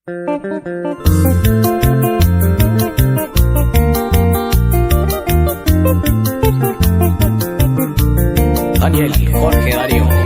Daniel Jorge Darío.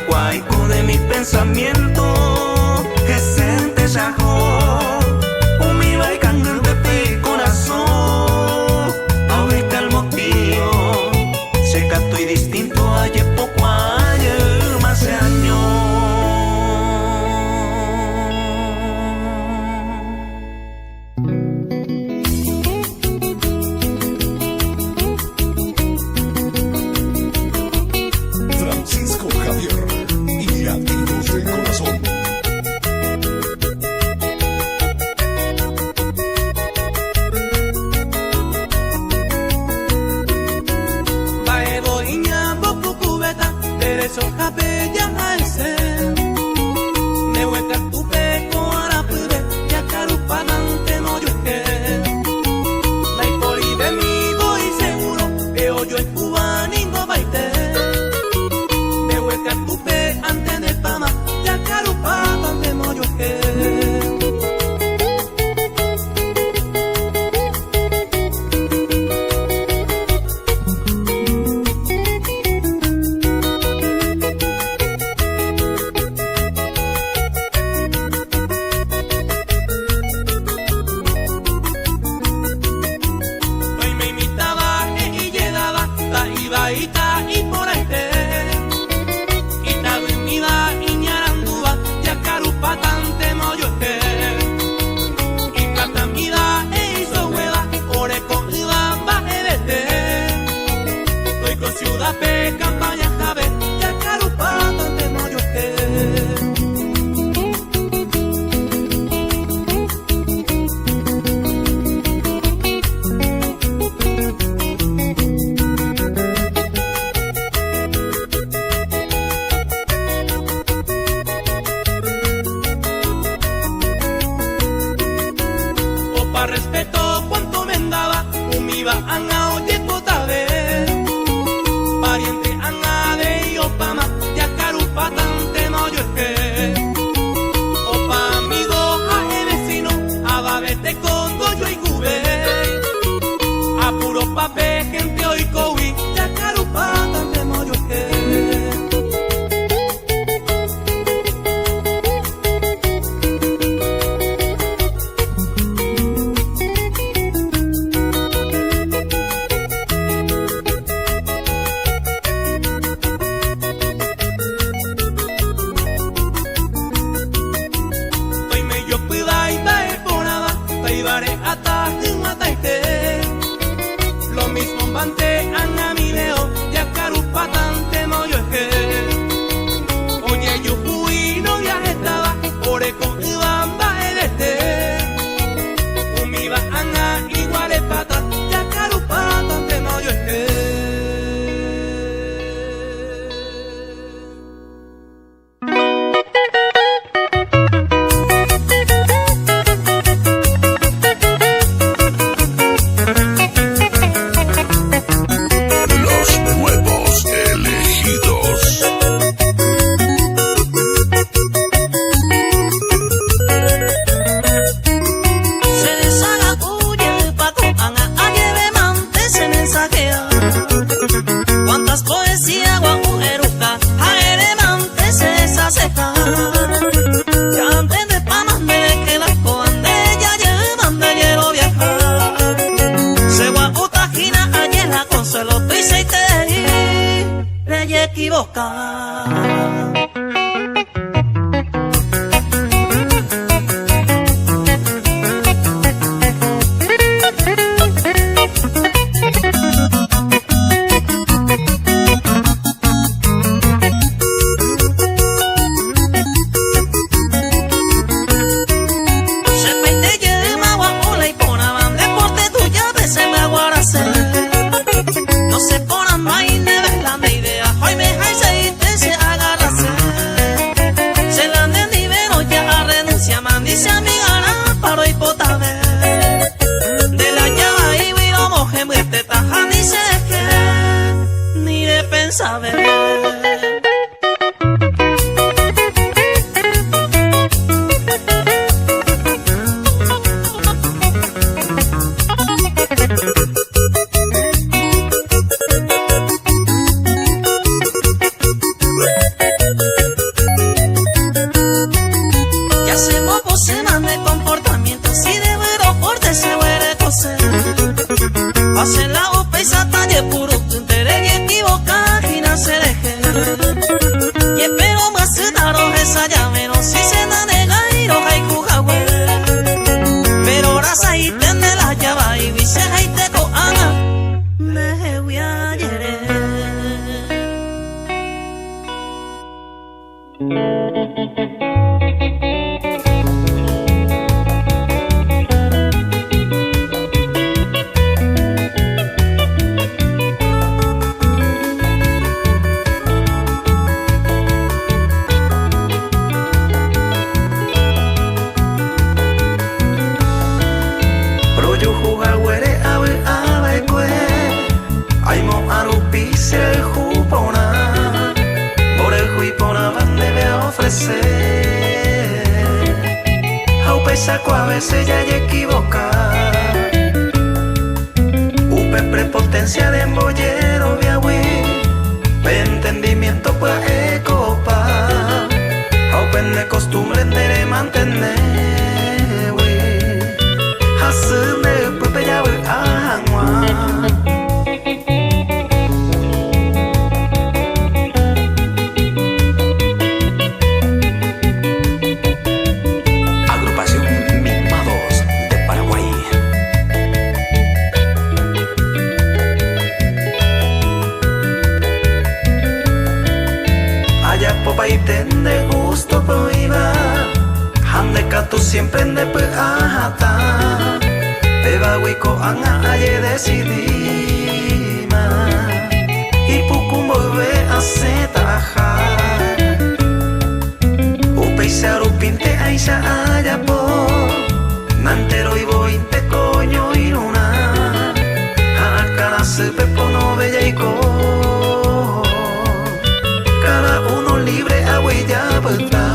cuaico de mi pensamiento que sente jajo umi vai cangur de pi corazón ahorita el motivo se canto y distinto ayer poco ayer más años. Francisco Javier y Latidos del Corazón. Baeboiña boku kubeta derecho capella al ser me hueca tu peco a la pube ya carupanante no yo que la hipoli de mi voy seguro veo yo en Cuba ningo baite me hueca tu pe antes de fama ya carupanante no yo que me imitaba y llegaba ta iba y por ahí te y tal en mi da y ñarandúa ya carupatante moyo que y plata mi da e hizo hueva ore con iba bajerete estoy con ciudad pe campaña jabe ya carupatante moyo que opa respeto cuanto me andaba umiba anga oye potave pariente anga de Iopama ya carupatante no yo es que opa amigo a vecino a babete con doyo y cube a puro pape gente hoy cowi ya carupatante no yo es que hoy me yo cuida y va por nada taibare ata mataite lo mismo bante anga mi leo ya carupatante no yo es que oye yo fui no ya estaba ore con iban bailete umi va anga igual es pata ya carupatante no yo es que Los nuevos elegidos. Se deshaga huye el pato, anga lleve mante se mensajea. Cuántas poesías guapu eruca, aeremante se desaseca. Ya antes de pamas me queda coande, ya llevan de hielo viajar. Se guapu tajina ayer la consuelo, tú y se te le equivoca. Se peite lleva guapo la ipona, van deporte tuya se me aguarase. No se ponan más y neves la de idea, hoy me hay se se agarrase. Se la anden y vero ya renuncia, man dice a mi gana paro y potave. De la llave y viro moje muerte taja dice que ni de pensar ver. saco a veces ya equivoca. Upe prepotencia de embollero viahui, entendimiento pues ecopa. Aupen de costumbre de mantener, wey. Hasune pues ya wey ahangwa. Y de gusto prohíba, hande tu siempre en de ajata, beba huico anga aye decidima, y pucum volve a setajar, upe y se arupinte aisha haya po, nantero y bointe coño y luna, a cara se pepo no bella y co. Cada uno libre a huella verdad.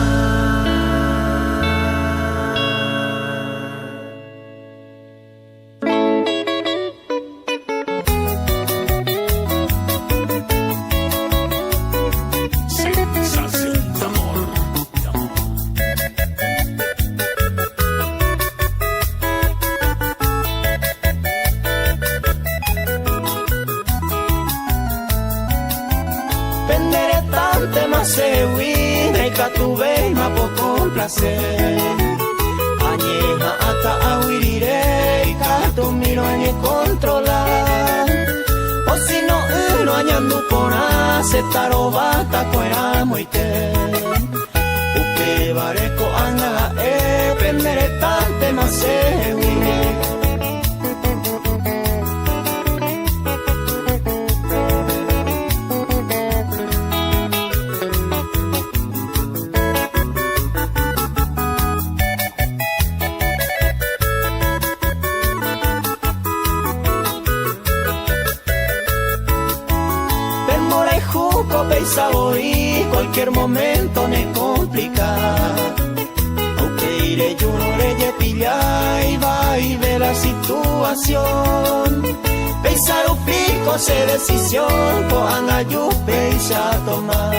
Sensación de amor. Pendere tante ma sewi, dai catuvei ma può complacer. Añeja ata awirirei, cato miro añe controlar. O si no uno añando pona, se tarobata cuera moite. Upe bareko anga pendere tante ma sewi. Saborí, cualquier momento ne complica. Aunque iré yo no le pilla y va y ve la situación. Pensar un pico se decisión, cojan a yo pensar tomar.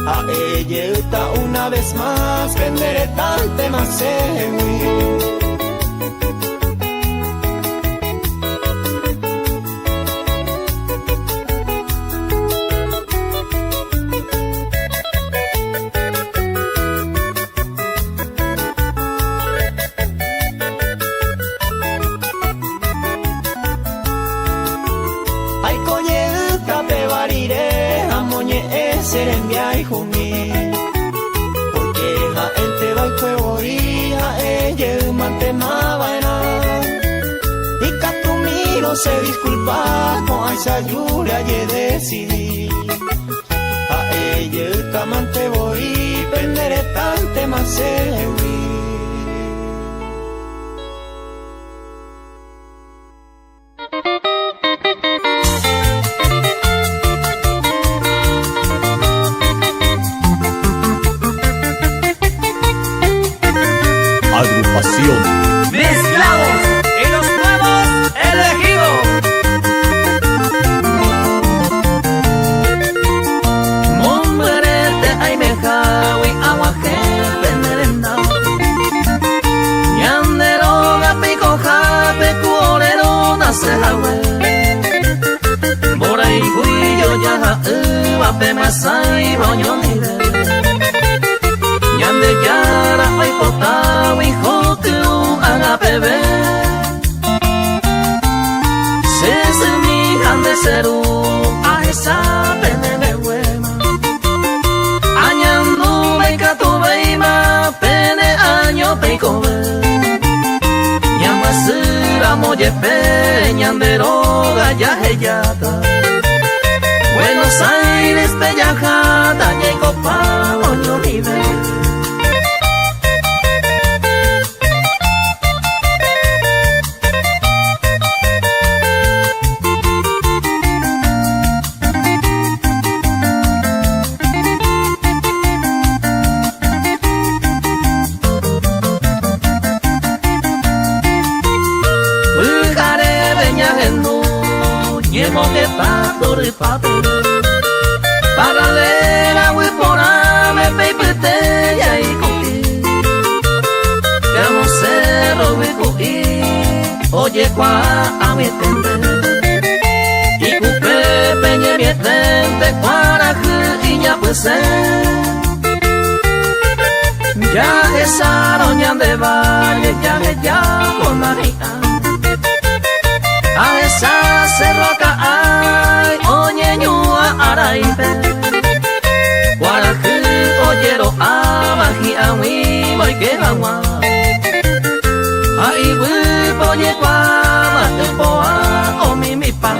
A ella está una vez más, venderé tante más segui. Serembia y jumi, porque la gente va y cuevoría, ella mantema vaina. Y Catumiro se disculpa con esa lluvia y decidí. A ella camante voy, penderé tante más sewi. Agrupación Mezclados y los nuevos elegidos. Momberete Jaime Jawi aguaje penerenda. Yanderoga pico jape cuorero nace jawe. Borai guillo ya uva pe masai roño nire. Yande yara hoy potao y hotu haga bebé. Se semijan de seru a esa pene de huema. Añando beca tu beima pene año peco ve. Yamasura moye peñan de roga ya heyata. Buenos Aires bella jata llego pa oño nivel. Niemo que tanto ripate Paralela wipora me peipete ya ikuti Kamo cerro wikui Oye kwa amitende Ikupe penye mietente Kwara hu inya puse Ya esa roña de valle Ya con maria A esa cerroca ay Oñe ñua araipe Kwara hu oyero abaji awi Voy que agua Ai wipo nye kwa Matupoa o mi pa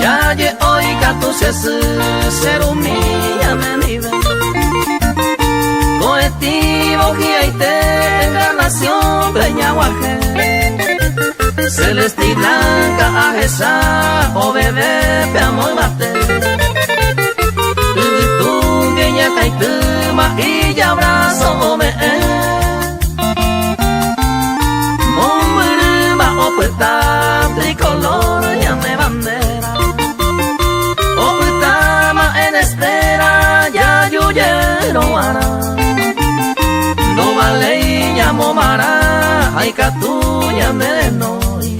Ya ye oiga tu ser humilla me nivel Coetivo giaite encarnación peñaguaje Celesti blanca ajesa o bebé pe amor mate Tu gueña caituma y ya abrazo o me Mombrima o puesta tricolor ya me bandera O puesta en espera ya yuyero ara No vale llamo mara ay catuña me noi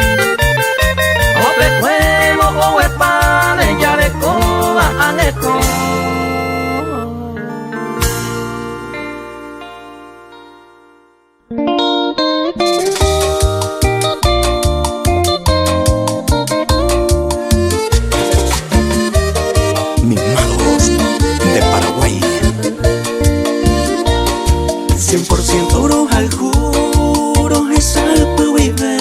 O pecuemo o huepane ya le coba aneco Mimados de Paraguay 100% bruja al juro esa vive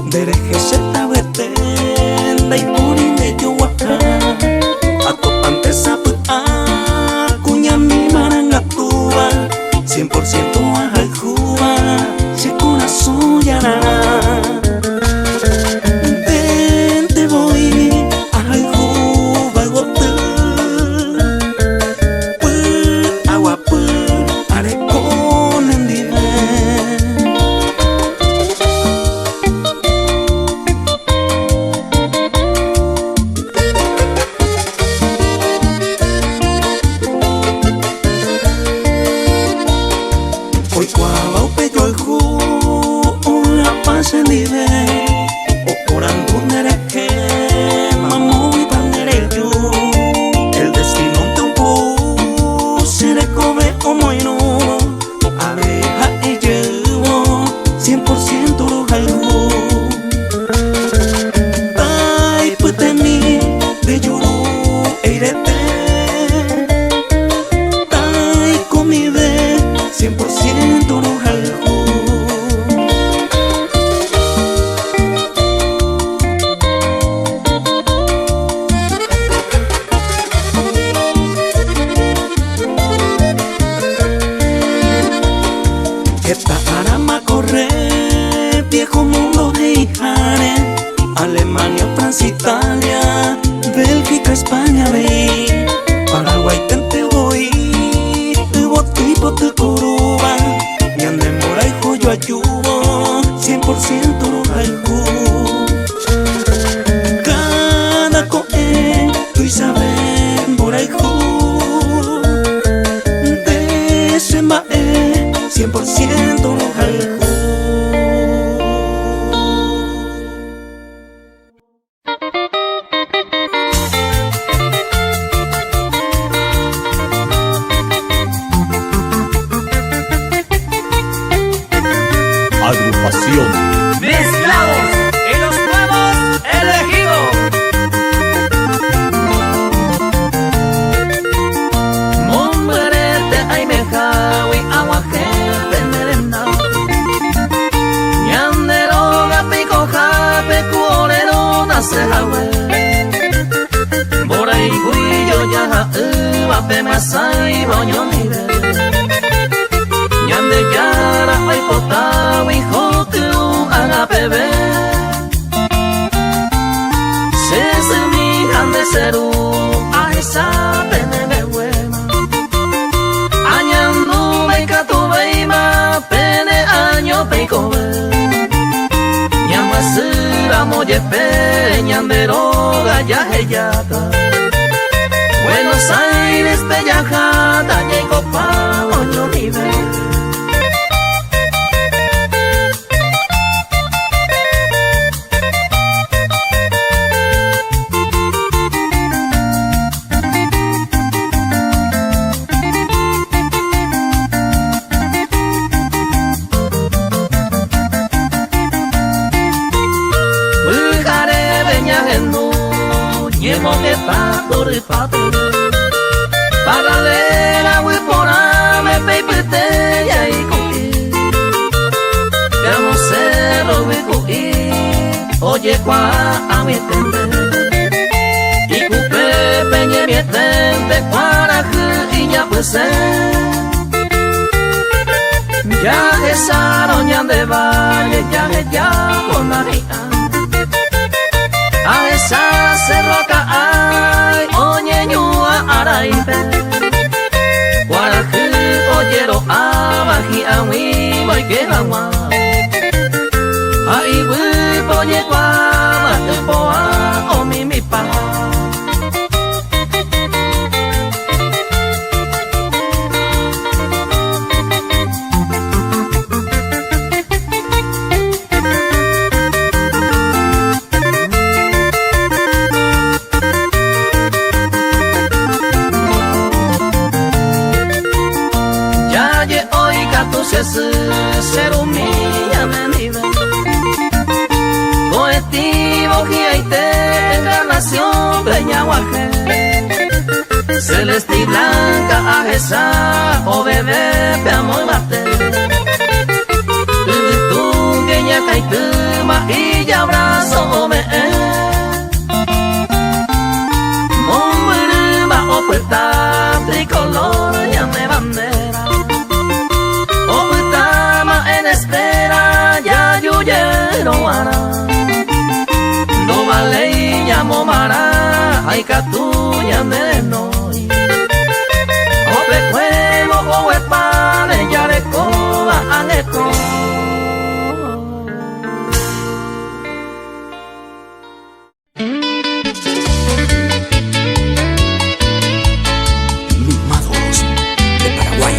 dereje se tabete dai puri de yoaka atopante saputa cuña mi maranga tuba 100% al juba se corazón ya te voy al juba gote agua are con el nivel hoy cuava o pello el jugo la paz el nivel o por andunere que mamó y pandere yo el destino te un po se le come como y no abeja y llevo 100% roja el jugo ay pute mi de lloro eirete ay comide 100% roja el jugo Esta arama corre, viejo mundo de Ijare, Alemania, Francia, Italia, Bélgica, España, ve, Paraguay, tente voy, tuvo tipo de coruba, y ande mora y joyo ayubo, 100% roja el jugo. Cada coe, tú y sabes, mora y jugo, de ese mae, 100% roja el jugo. Agrupación Mezclados y los nuevos elegidos Mombrete ay me jawi agua gente merenda Ñanderoga pico jape cuorero nace jawe Bora y guillo ya uva pe masai boño nivel Ñande yara ay potawi esa pene de huema. Añando me catu veima, pene año peico ve. Ñama sura moye peña de roga ya heyata. Buenos Aires bella jata, llego pa oño nivel. Paralela huipora me peipete ya y cuí. Veamos cerro huicuí, oye cua a mi tende. Y cupe peñe mi tende cuarajú y ya pues ya esa roña de valle ya con María. A esa cerroca ay, oñe ñua araipe. Guarajú oyero abaji awi voy que agua. Ay, wi poñe guama poa o mi pa. Ser humilla me vive Coestivo Giaite Encarnación Peña Guaje Celeste y Blanca Ajesa O bebé pe amor mate Tu queña caituma y ya abrazo me Monguirima o puerta tricolor ya me bandera espera ya yuyero ara no vale ya momara ay catuya me noi o pecuemo o huepane ya le coba aneco. Mimados de Paraguay.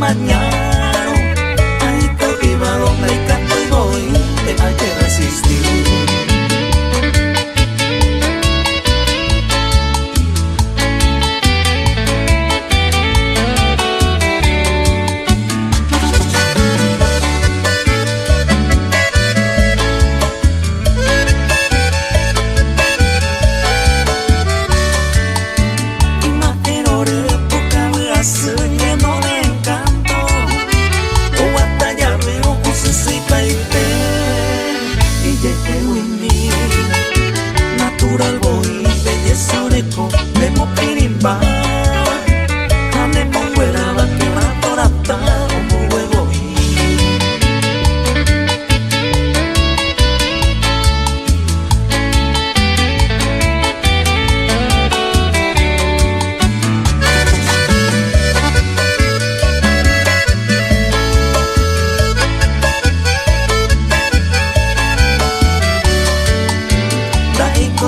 Mañana, ay, cautivado, me canto y voy, te hay que resistir. Imagino época de hacer lleno de natural boy, belleza oreco, memo pirimba, ane monguera va que va torata, como huevo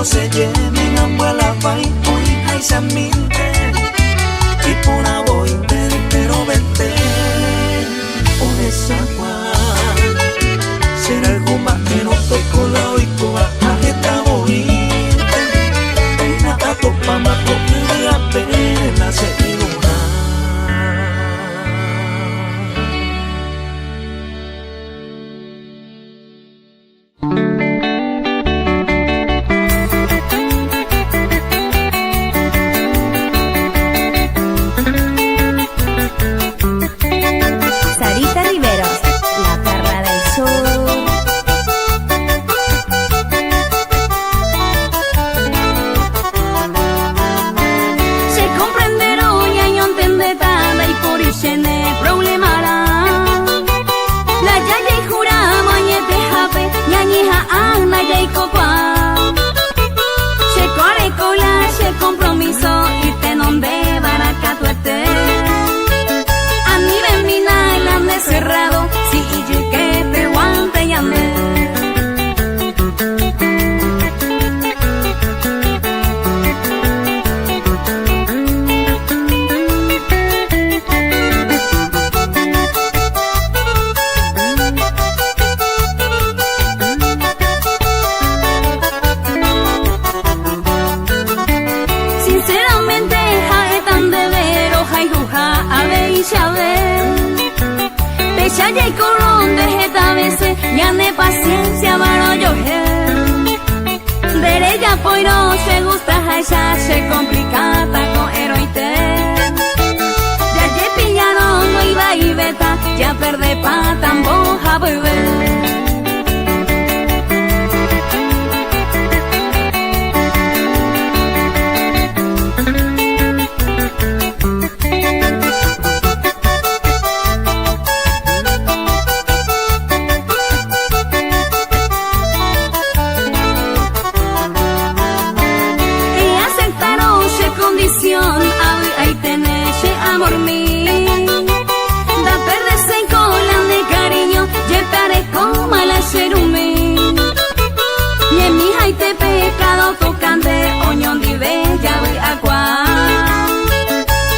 se llenen abuela vai hoy hay saminte y por voy pero vete por esa cual será algo más que no estoy con la oicoa a esta voy nada topa más porque apenas se ilumbra. Isabel. Pecha y colón de esta vez, ya de paciencia varo yo. Derecha poiro se gusta ella se complicata con heroite. Ya que pillaron no iba y beta, ya perde pata en boja bebé. Ahí tenés amor mío, da perderse en cola de cariño, llevaré como el acerumí. Y en mi hay te pecado tocante, oñón di bella voy agua.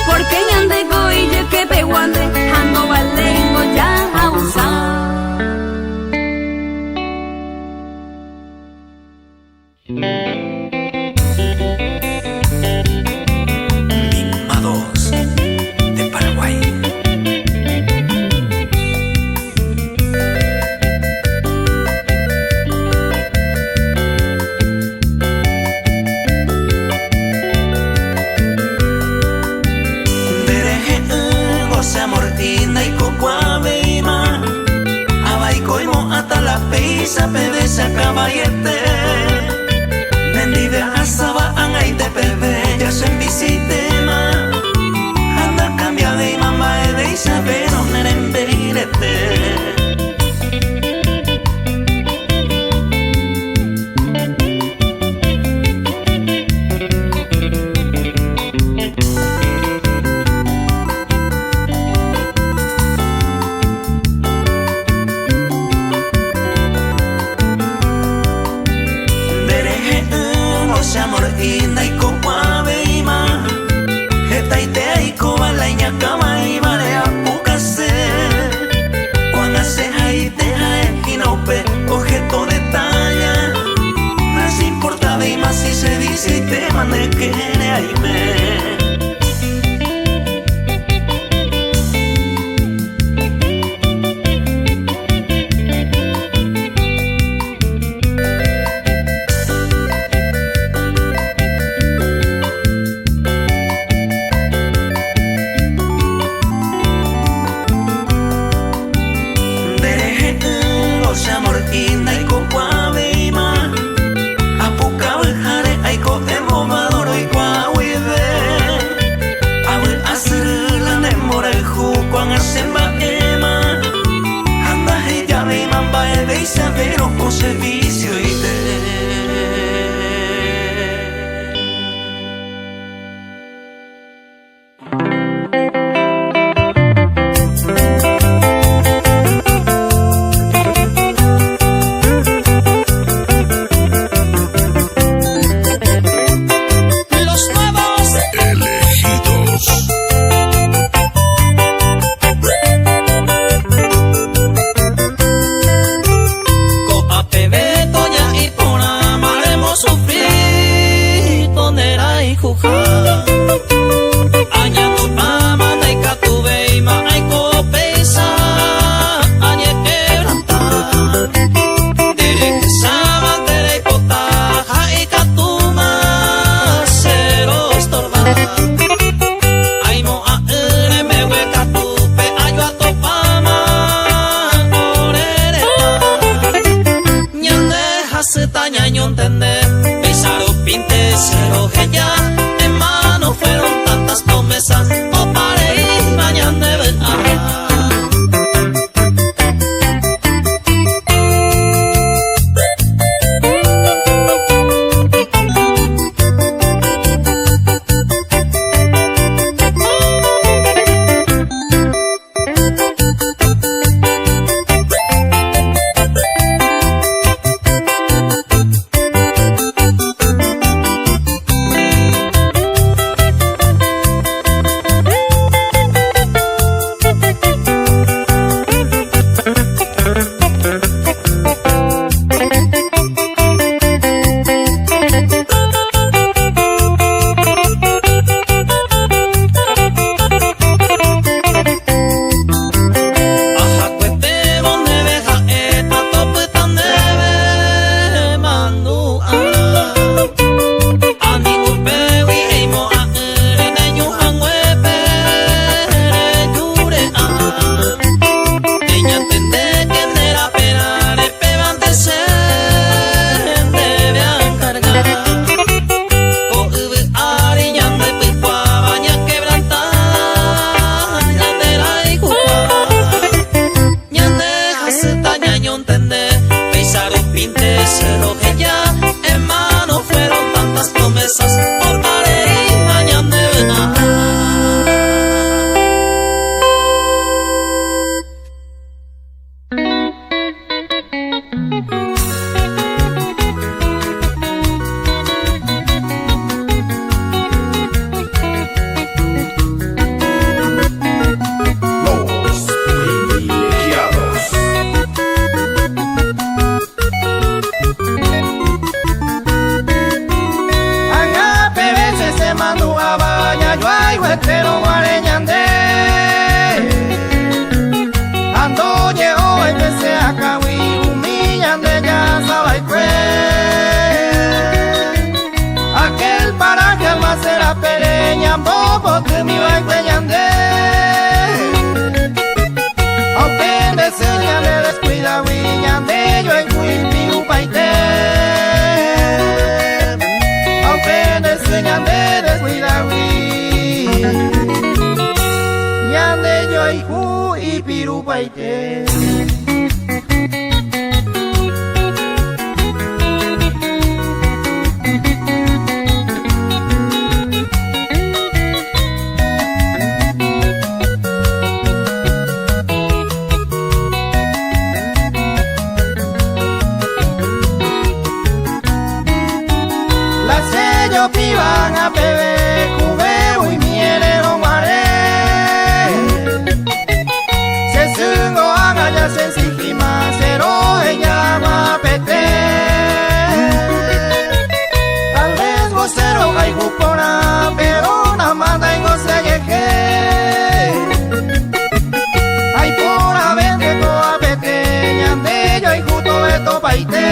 Porque yande goy yo que peguande, ando valengo ya a usar. Sa pebe sa caballete Nendide asaba angay te pebe Ya se visitema Anda cambia de mamá de Isabel No neren beirete me quiere ahí me Isabel con servicio y Los nuevos elegidos. Bebé Los privilegiados. Agape veces se mandó a baña, yo ay huetero guareñande. Ando llevo y pese a cahui, humillande ya sabe aquel paraje alma será pereña, bobo que mi va cueñande. Aunque de señale descuida huiñande, yo en cuipi upaite. Ñande descuida hui, ñande yo hijo y pirupaite. Piban a bebé, cubeo y mielero mare. Se sungo haga ya se ensigima, cero ella ma pete. Tal vez vocero hay jupona, pero na manda y goce yeje. Ay por a vende toa pete, ñande yo y juto de topaite.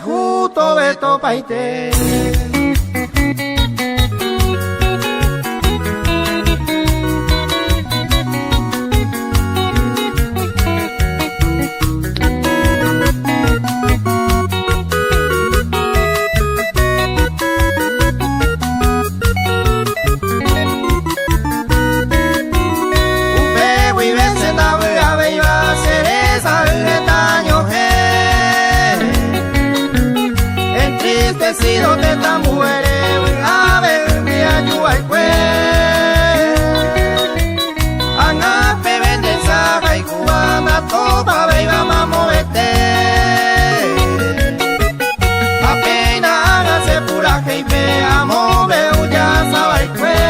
Juto beto paite. Upe vive senda vega beiba cereza retaño entristecido de esta mujer, a ver mi ayuda y fue. Anape vende saga y cubana, toda beiba mamo vete. Apenas hágase puraje y veamos, veo ya sabe y fue.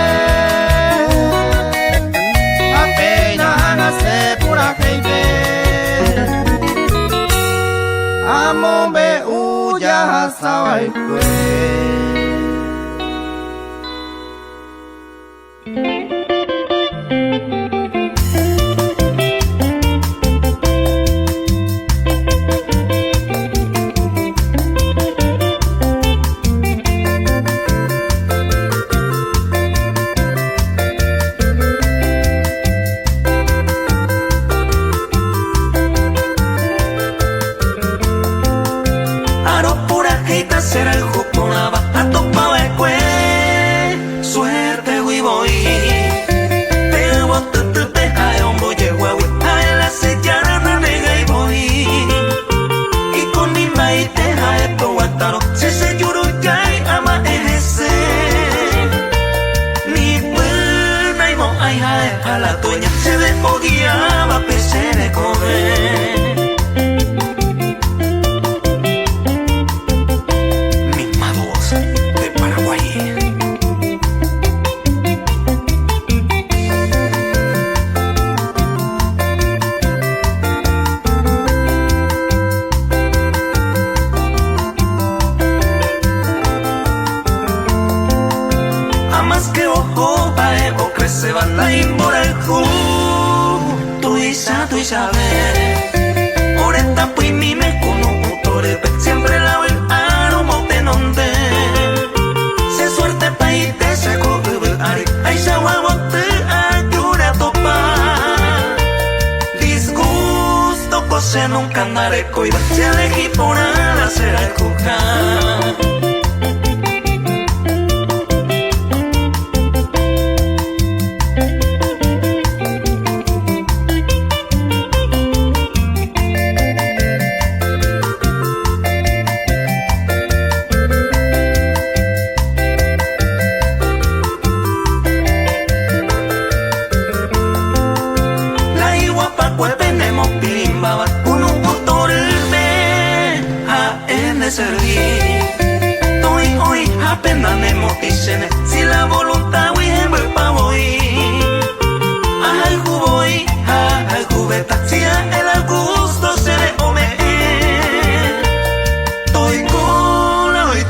Apenas hágase puraje y ve. Amo veo ya sabe y fue. Será el juponaba a topa de cue suerte hui voy te bote te deja de hombo llegua a la sellana na nega y voy y con mi mai deja de toguataro se yuro ya y ama ese ni buena y mo ay a la dueña se dejó guiaba pese de comer. Se va a ir por el cu, tu sabes. Ahorita pues mi me conoctore, siempre la voy a no mote nonde. Se suerte pa' y te saco de ari, ay se guabote a llora topa. Disgusto cose nunca andaré coiba, se elegí por nada será el coja.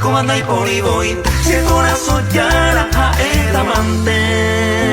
comanda y por y voy. Si el corazón ya la a esta amante.